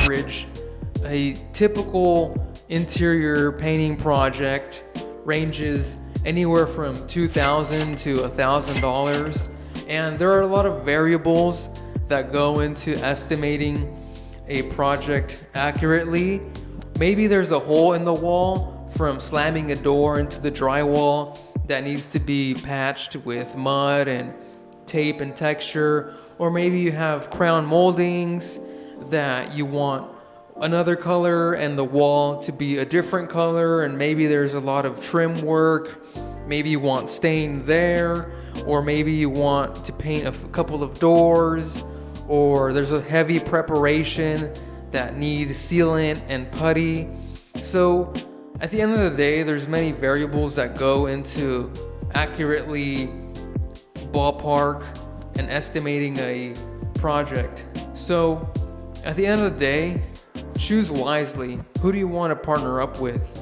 average, a typical interior painting project ranges anywhere from $2,000 to $1,000, and there are a lot of variables that go into estimating a project accurately. Maybe there's a hole in the wall from slamming a door into the drywall that needs to be patched with mud and tape and texture, or maybe you have crown moldings that you want another color and the wall to be a different color, and maybe there's a lot of trim work. Maybe you want stain there, or maybe you want to paint a couple of doors, or there's a heavy preparation that needs sealant and putty. So at the end of the day, there's many variables that go into accurately ballpark and estimating a project. So at the end of the day, choose wisely. Who do you want to partner up with?